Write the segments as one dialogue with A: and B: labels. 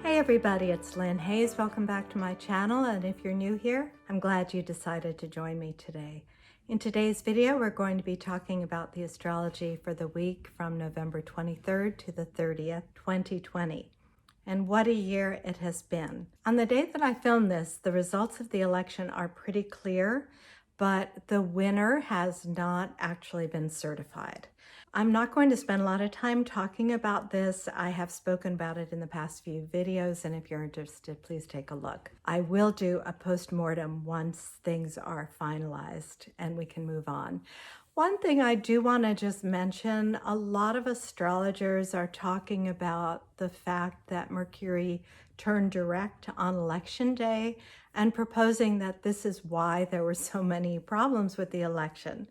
A: Hey everybody, it's Lynn Hayes. Welcome back to my channel, and if you're new here, I'm glad you decided to join me today. In today's video, we're going to be talking about the astrology for the week from November 23rd to the 30th, 2020. And what a year it has been. On the day that I filmed this, the results of the election are pretty clear, but the winner has not actually been certified. I'm not going to spend a lot of time talking about this. I have spoken about it in the past few videos, and if you're interested, please take a look. I will do a post-mortem once things are finalized and we can move on. One thing I do want to just mention, a lot of astrologers are talking about the fact that Mercury turned direct on election day and proposing that this is why there were so many problems with the election.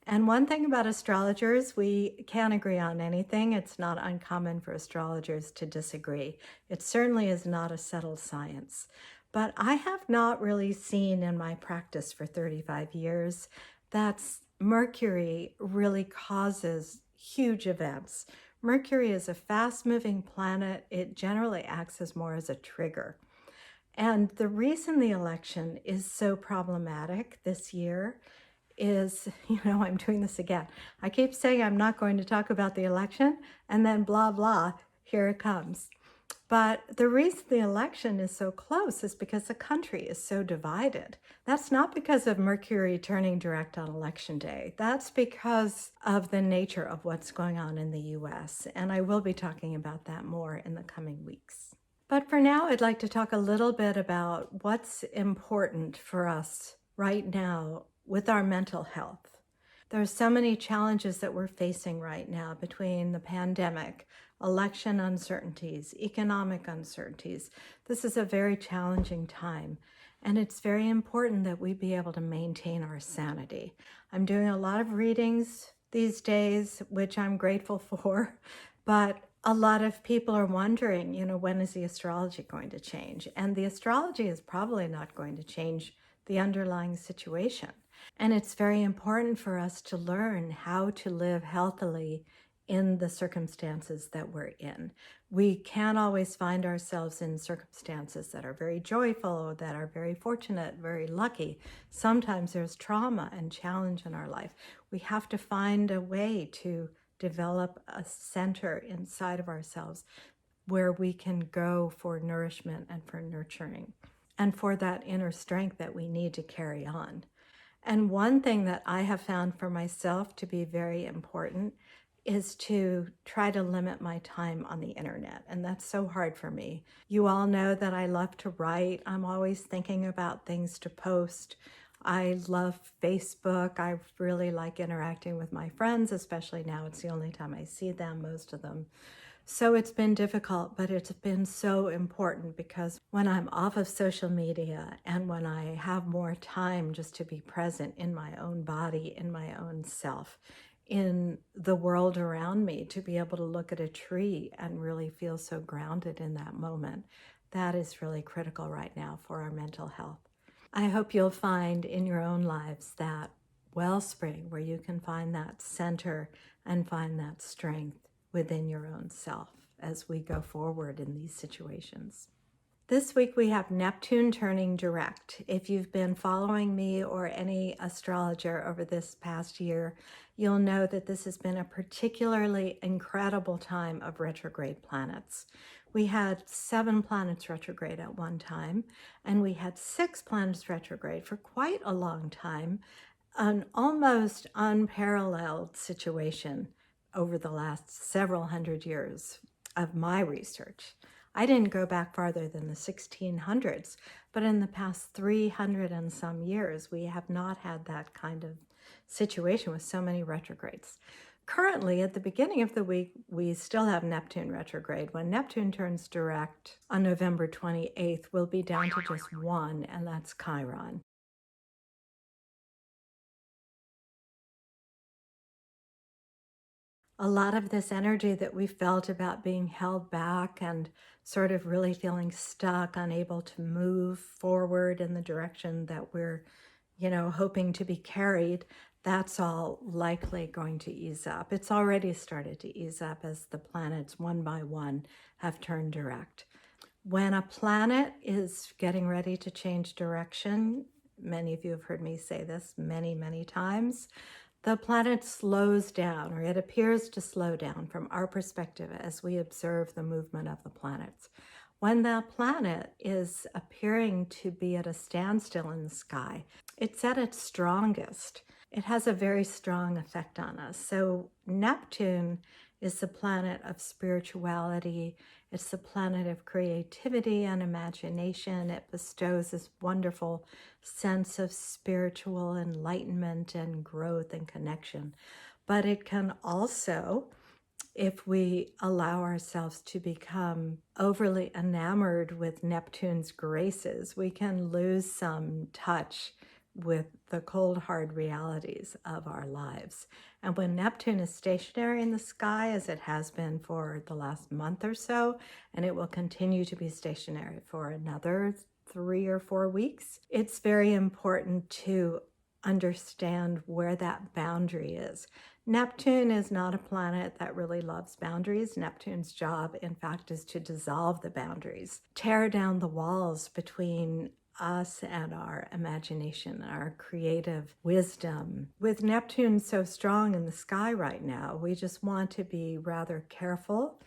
A: And one thing about astrologers, we can't agree on anything. It's not uncommon for astrologers to disagree. It certainly is not a settled science. But I have not really seen in my practice for 35 years that Mercury really causes huge events. Mercury is a fast-moving planet. It generally acts as more as a trigger. And the reason the election is so problematic this year is, I'm doing this again. I keep saying I'm not going to talk about the election, and then blah, blah, here it comes. But the reason the election is so close is because the country is so divided. That's not because of Mercury turning direct on election day. That's because of the nature of what's going on in the US. And I will be talking about that more in the coming weeks. But for now, I'd like to talk a little bit about what's important for us right now with our mental health. There are so many challenges that we're facing right now between the pandemic, election uncertainties, economic uncertainties. This is a very challenging time, and it's very important that we be able to maintain our sanity. I'm doing a lot of readings these days, which I'm grateful for, but a lot of people are wondering, when is the astrology going to change? And the astrology is probably not going to change the underlying situation. And it's very important for us to learn how to live healthily in the circumstances that we're in. We can't always find ourselves in circumstances that are very joyful, that are very fortunate, very lucky. Sometimes there's trauma and challenge in our life. We have to find a way to develop a center inside of ourselves where we can go for nourishment and for nurturing and for that inner strength that we need to carry on. And one thing that I have found for myself to be very important is to try to limit my time on the internet. And that's so hard for me. You all know that I love to write. I'm always thinking about things to post. I love Facebook. I really like interacting with my friends, especially now. It's the only time I see them, most of them. So it's been difficult, but it's been so important because when I'm off of social media and when I have more time just to be present in my own body, in my own self, in the world around me, to be able to look at a tree and really feel so grounded in that moment, that is really critical right now for our mental health. I hope you'll find in your own lives that wellspring where you can find that center and find that strength within your own self as we go forward in these situations. This week we have Neptune turning direct. If you've been following me or any astrologer over this past year, you'll know that this has been a particularly incredible time of retrograde planets. We had 7 planets retrograde at one time, and we had 6 planets retrograde for quite a long time, an almost unparalleled situation over the last several hundred years of my research. I didn't go back farther than the 1600s, but in the past 300 and some years, we have not had that kind of situation with so many retrogrades. Currently, at the beginning of the week, we still have Neptune retrograde. When Neptune turns direct on November 28th, we'll be down to just 1, and that's Chiron. A lot of this energy that we felt about being held back and sort of really feeling stuck, unable to move forward in the direction that we're, hoping to be carried, that's all likely going to ease up. It's already started to ease up as the planets one by one have turned direct. When a planet is getting ready to change direction, many of you have heard me say this many, many times, the planet slows down, or it appears to slow down from our perspective as we observe the movement of the planets. When the planet is appearing to be at a standstill in the sky, it's at its strongest. It has a very strong effect on us. So Neptune is the planet of spirituality. It's the planet of creativity and imagination. It bestows this wonderful sense of spiritual enlightenment and growth and connection. But it can also, if we allow ourselves to become overly enamored with Neptune's graces, we can lose some touch with the cold, hard realities of our lives. And when Neptune is stationary in the sky, as it has been for the last month or so, and it will continue to be stationary for another 3 or 4 weeks, it's very important to understand where that boundary is. Neptune is not a planet that really loves boundaries. Neptune's job, in fact, is to dissolve the boundaries, tear down the walls between us and our imagination, our creative wisdom. With Neptune so strong in the sky right now, we just want to be rather careful,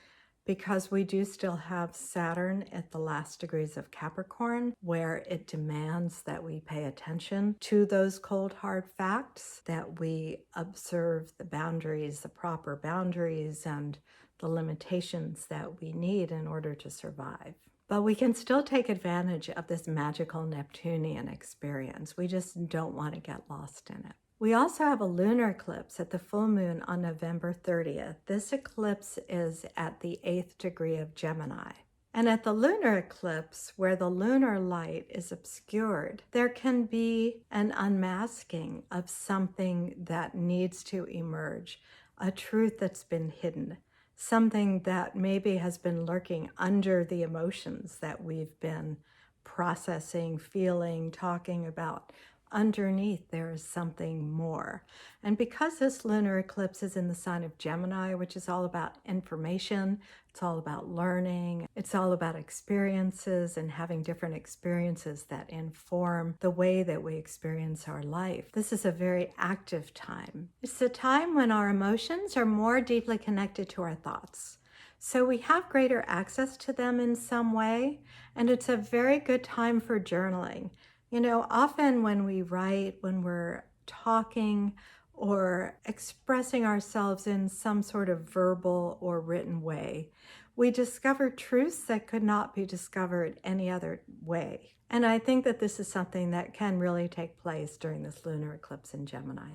A: because we do still have Saturn at the last degrees of Capricorn, where it demands that we pay attention to those cold, hard facts, that we observe the boundaries, the proper boundaries, and the limitations that we need in order to survive. But we can still take advantage of this magical Neptunian experience. We just don't want to get lost in it. We also have a lunar eclipse at the full moon on November 30th. This eclipse is at the 8th degree of Gemini. And at the lunar eclipse, where the lunar light is obscured, there can be an unmasking of something that needs to emerge, a truth that's been hidden, something that maybe has been lurking under the emotions that we've been processing, feeling, talking about. Underneath, there is something more. And because this lunar eclipse is in the sign of Gemini, which is all about information, it's all about learning, it's all about experiences and having different experiences that inform the way that we experience our life. This is a very active time. It's a time when our emotions are more deeply connected to our thoughts. So we have greater access to them in some way, and it's a very good time for journaling. You know, often when we write, when we're talking or expressing ourselves in some sort of verbal or written way, we discover truths that could not be discovered any other way. And I think that this is something that can really take place during this lunar eclipse in Gemini.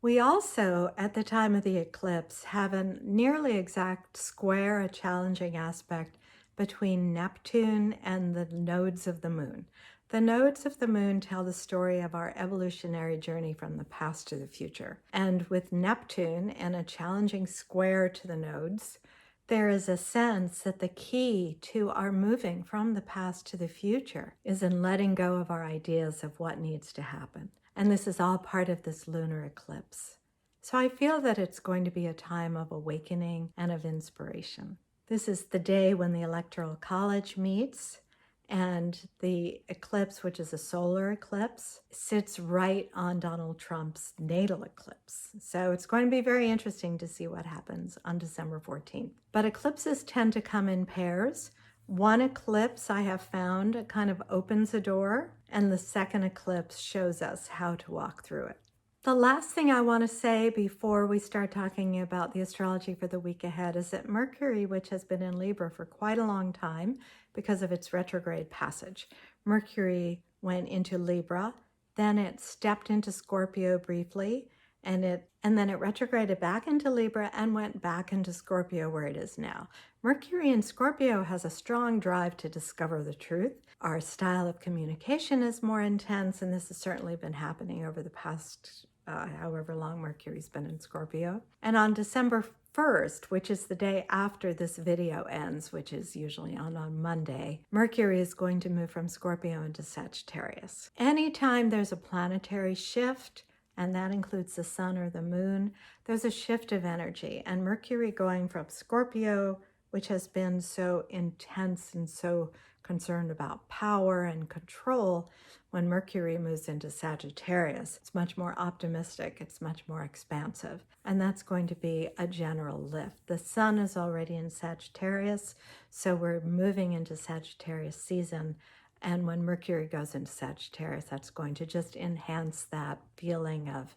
A: We also, at the time of the eclipse, have a nearly exact square, a challenging aspect between Neptune and the nodes of the moon. The nodes of the moon tell the story of our evolutionary journey from the past to the future. And with Neptune and a challenging square to the nodes, there is a sense that the key to our moving from the past to the future is in letting go of our ideas of what needs to happen. And this is all part of this lunar eclipse. So I feel that it's going to be a time of awakening and of inspiration. This is the day when the Electoral College meets, and the eclipse, which is a solar eclipse, sits right on Donald Trump's natal eclipse. So it's going to be very interesting to see what happens on December 14th. But eclipses tend to come in pairs. One eclipse, I have found, kind of opens a door, and the second eclipse shows us how to walk through it. The last thing I want to say before we start talking about the astrology for the week ahead is that Mercury, which has been in Libra for quite a long time because of its retrograde passage, Mercury went into Libra, then it stepped into Scorpio briefly, and then it retrograded back into Libra and went back into Scorpio, where it is now. Mercury in Scorpio has a strong drive to discover the truth. Our style of communication is more intense, and this has certainly been happening over the past however long Mercury's been in Scorpio. And on December 1st, which is the day after this video ends, which is usually on Monday, Mercury is going to move from Scorpio into Sagittarius. Anytime there's a planetary shift, and that includes the sun or the moon, there's a shift of energy. And Mercury going from Scorpio, which has been so intense and so concerned about power and control, when Mercury moves into Sagittarius, it's much more optimistic, it's much more expansive, and that's going to be a general lift. The sun is already in Sagittarius, so we're moving into Sagittarius season, and when Mercury goes into Sagittarius, that's going to just enhance that feeling of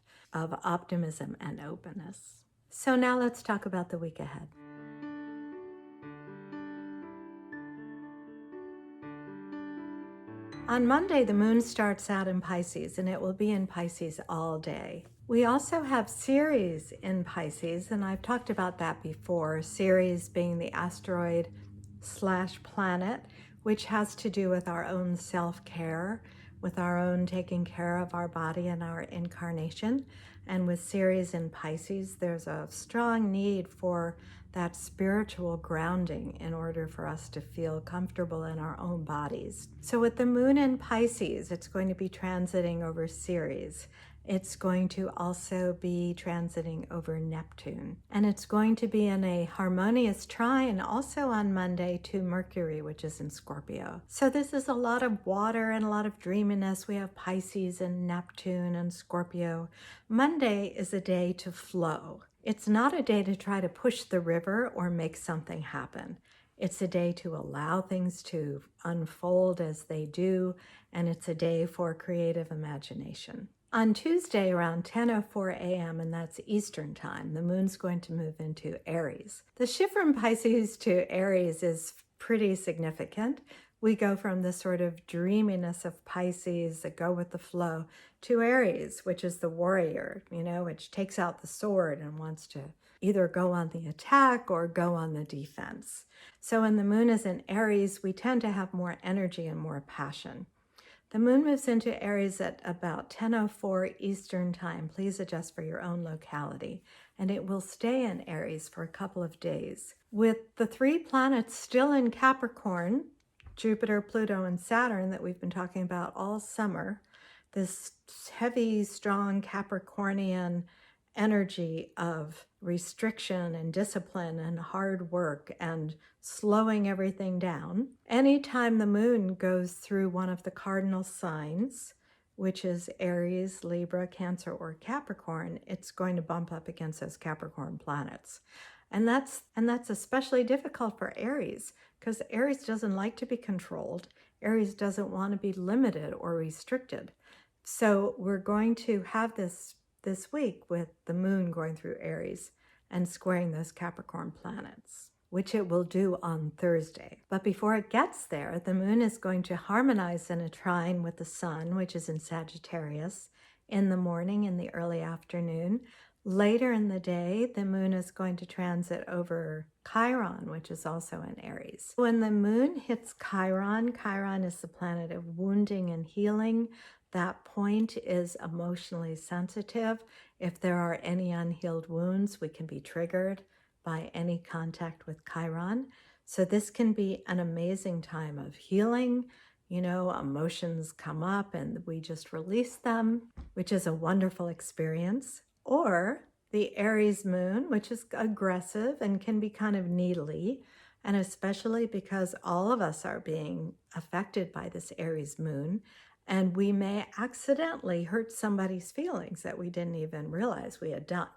A: optimism and openness. So now let's talk about the week ahead. On Monday, the moon starts out in Pisces, and it will be in Pisces all day. We also have Ceres in Pisces, and I've talked about that before. Ceres being the asteroid / planet, which has to do with our own self-care, with our own taking care of our body and our incarnation. And with Ceres in Pisces, there's a strong need for that spiritual grounding in order for us to feel comfortable in our own bodies. So with the moon in Pisces, it's going to be transiting over Ceres. It's going to also be transiting over Neptune. And it's going to be in a harmonious trine also on Monday to Mercury, which is in Scorpio. So this is a lot of water and a lot of dreaminess. We have Pisces and Neptune and Scorpio. Monday is a day to flow. It's not a day to try to push the river or make something happen. It's a day to allow things to unfold as they do, and it's a day for creative imagination. On Tuesday around 10:04 a.m., and that's Eastern time, the moon's going to move into Aries. The shift from Pisces to Aries is pretty significant. We go from the sort of dreaminess of Pisces, that go with the flow, to Aries, which is the warrior, which takes out the sword and wants to either go on the attack or go on the defense. So when the moon is in Aries, we tend to have more energy and more passion. The moon moves into Aries at about 10:04 Eastern time. Please adjust for your own locality. And it will stay in Aries for a couple of days. With the 3 planets still in Capricorn, Jupiter, Pluto, and Saturn, that we've been talking about all summer, this heavy, strong Capricornian energy of restriction and discipline and hard work and slowing everything down. Anytime the moon goes through one of the cardinal signs, which is Aries, Libra, Cancer, or Capricorn, it's going to bump up against those Capricorn planets. And that's especially difficult for Aries, because Aries doesn't like to be controlled. Aries doesn't want to be limited or restricted. So we're going to have this week with the moon going through Aries and squaring those Capricorn planets, which it will do on Thursday. But before it gets there, the moon is going to harmonize in a trine with the sun, which is in Sagittarius, in the morning, in the early afternoon. Later in the day, the moon is going to transit over Chiron, which is also in Aries. When the moon hits Chiron, Chiron is the planet of wounding and healing. That point is emotionally sensitive. If there are any unhealed wounds, we can be triggered by any contact with Chiron. So this can be an amazing time of healing. Emotions come up and we just release them, which is a wonderful experience. Or the Aries moon, which is aggressive and can be kind of needly, and especially because all of us are being affected by this Aries moon, and we may accidentally hurt somebody's feelings that we didn't even realize we had done.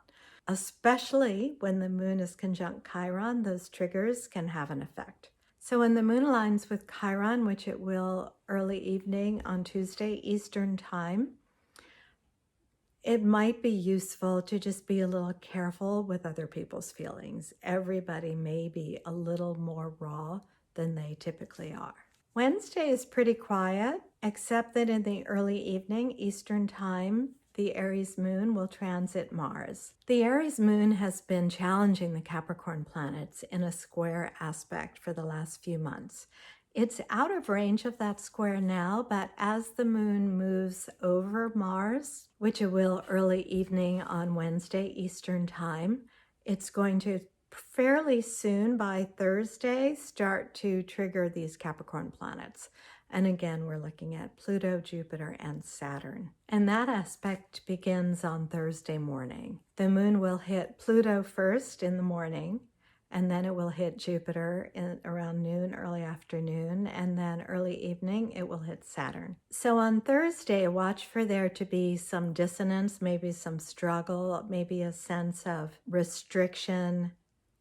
A: Especially when the moon is conjunct Chiron, those triggers can have an effect. So when the moon aligns with Chiron, which it will early evening on Tuesday Eastern time, it might be useful to just be a little careful with other people's feelings. Everybody may be a little more raw than they typically are. Wednesday is pretty quiet, except that in the early evening Eastern time, the Aries moon will transit Mars. The Aries moon has been challenging the Capricorn planets in a square aspect for the last few months. It's out of range of that square now, but as the moon moves over Mars, which it will early evening on Wednesday Eastern time, it's going to fairly soon by Thursday start to trigger these Capricorn planets. And again, we're looking at Pluto, Jupiter, and Saturn. And that aspect begins on Thursday morning. The moon will hit Pluto first in the morning, and then it will hit Jupiter around noon, early afternoon, and then early evening it will hit Saturn. So on Thursday, watch for there to be some dissonance, maybe some struggle, maybe a sense of restriction,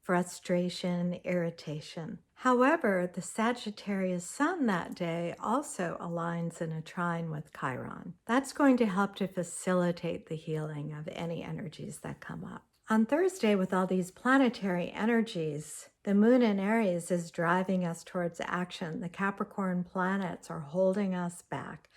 A: frustration, irritation. However, the Sagittarius sun that day also aligns in a trine with Chiron. That's going to help to facilitate the healing of any energies that come up. On Thursday, with all these planetary energies, the moon in Aries is driving us towards action. The Capricorn planets are holding us back.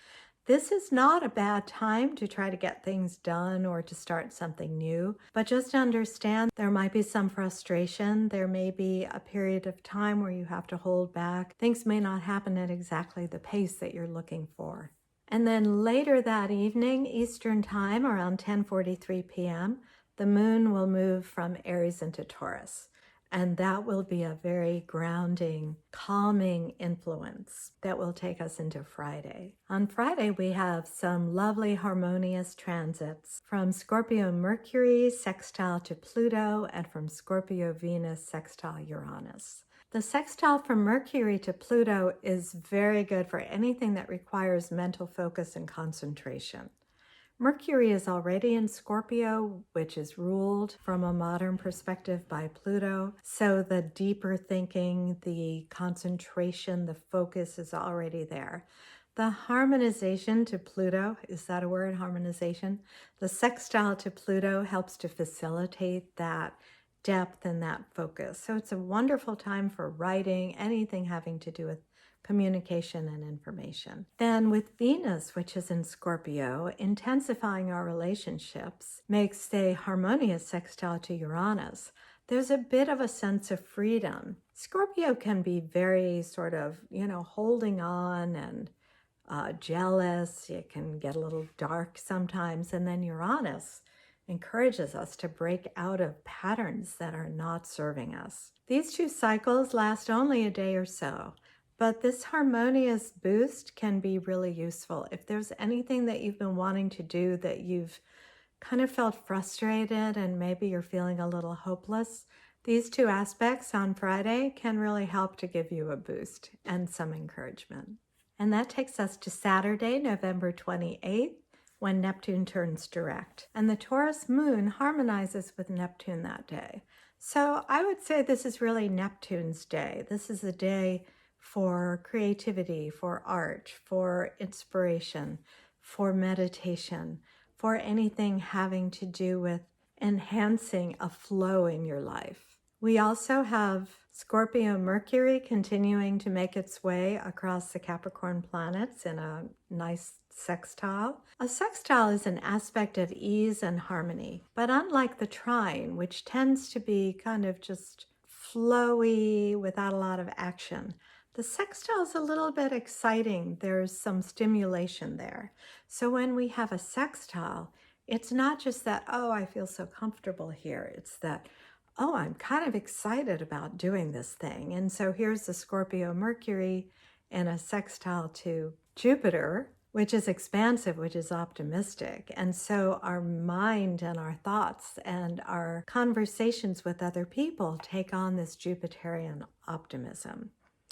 A: This is not a bad time to try to get things done or to start something new, but just understand there might be some frustration. There may be a period of time where you have to hold back. Things may not happen at exactly the pace that you're looking for. And then later that evening, Eastern time, around 10:43 p.m., the moon will move from Aries into Taurus. And that will be a very grounding, calming influence that will take us into Friday. On Friday, we have some lovely harmonious transits from Scorpio Mercury sextile to Pluto and from Scorpio Venus sextile Uranus. The sextile from Mercury to Pluto is very good for anything that requires mental focus and concentration. Mercury is already in Scorpio, which is ruled from a modern perspective by Pluto. So the deeper thinking, the concentration, the focus is already there. The harmonization to Pluto, is that a word, harmonization? The sextile to Pluto helps to facilitate that depth and that focus. So it's a wonderful time for writing, anything having to do with communication and information. Then with Venus, which is in Scorpio, intensifying our relationships makes a harmonious sextile to Uranus. There's a bit of a sense of freedom. Scorpio can be very sort of, holding on and jealous. It can get a little dark sometimes. And then Uranus encourages us to break out of patterns that are not serving us. These two cycles last only a day or so. But this harmonious boost can be really useful. If there's anything that you've been wanting to do that you've kind of felt frustrated and maybe you're feeling a little hopeless, these two aspects on Friday can really help to give you a boost and some encouragement. And that takes us to Saturday, November 28th, when Neptune turns direct. And the Taurus moon harmonizes with Neptune that day. So I would say this is really Neptune's day. This is a day for creativity, for art, for inspiration, for meditation, for anything having to do with enhancing a flow in your life. We also have Scorpio Mercury continuing to make its way across the Capricorn planets in a nice sextile. A sextile is an aspect of ease and harmony, but unlike the trine, which tends to be kind of just flowy without a lot of action, the sextile is a little bit exciting. There's some stimulation there. So when we have a sextile, it's not just that, oh, I feel so comfortable here. It's that, oh, I'm kind of excited about doing this thing. And so here's the Scorpio Mercury in a sextile to Jupiter, which is expansive, which is optimistic. And so our mind and our thoughts and our conversations with other people take on this Jupiterian optimism.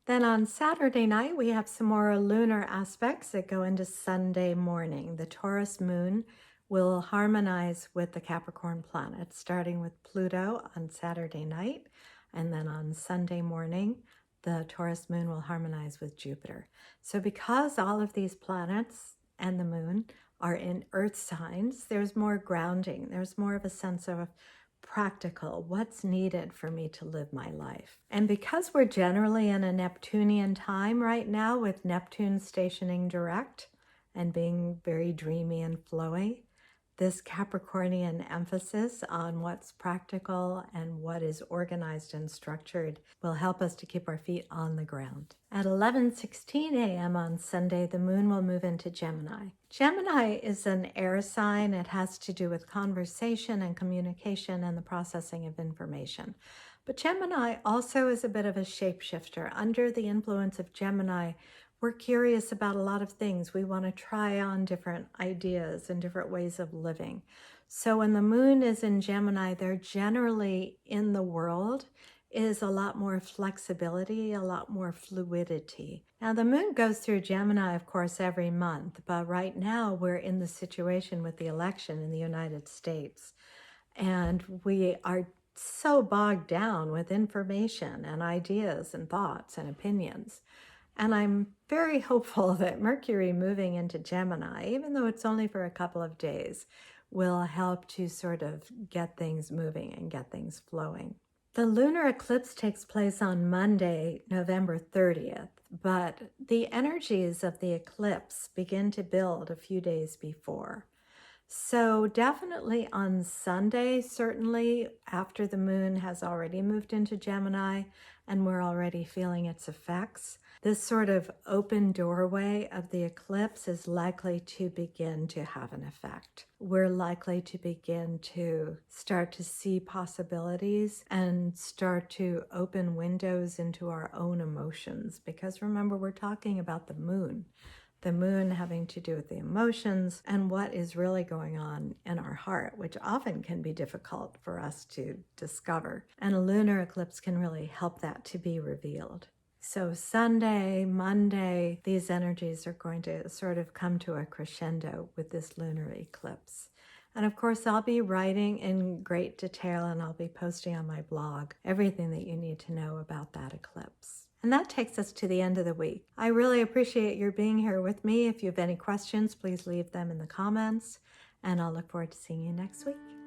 A: Then on Saturday night, we have some more lunar aspects that go into Sunday morning. The Taurus moon will harmonize with the Capricorn planets, starting with Pluto on Saturday night. And then on Sunday morning, the Taurus moon will harmonize with Jupiter. So because all of these planets and the moon are in earth signs, there's more grounding. There's more of a sense of practical, what's needed for me to live my life. And because we're generally in a Neptunian time right now, with Neptune stationing direct and being very dreamy and flowy, this Capricornian emphasis on what's practical and what is organized and structured will help us to keep our feet on the ground. At 11:16 a.m. on Sunday, the moon will move into Gemini. Gemini is an air sign. It has to do with conversation and communication and the processing of information. But Gemini also is a bit of a shapeshifter. Under the influence of Gemini, we're curious about a lot of things. We want to try on different ideas and different ways of living. So when the moon is in Gemini, they're generally in the world is a lot more flexibility, a lot more fluidity. Now, the moon goes through Gemini, of course, every month, but right now we're in the situation with the election in the United States, and we are so bogged down with information and ideas and thoughts and opinions. And I'm very hopeful that Mercury moving into Gemini, even though it's only for a couple of days, will help to sort of get things moving and get things flowing. The lunar eclipse takes place on Monday, November 30th, but the energies of the eclipse begin to build a few days before. So definitely on Sunday, certainly after the moon has already moved into Gemini and we're already feeling its effects, this sort of open doorway of the eclipse is likely to begin to have an effect. We're likely to begin to start to see possibilities and start to open windows into our own emotions, because remember, we're talking about the moon having to do with the emotions and what is really going on in our heart, which often can be difficult for us to discover. And a lunar eclipse can really help that to be revealed. So Sunday, Monday, these energies are going to sort of come to a crescendo with this lunar eclipse. And of course, I'll be writing in great detail and I'll be posting on my blog everything that you need to know about that eclipse. And that takes us to the end of the week. I really appreciate your being here with me. If you have any questions, please leave them in the comments, and I'll look forward to seeing you next week.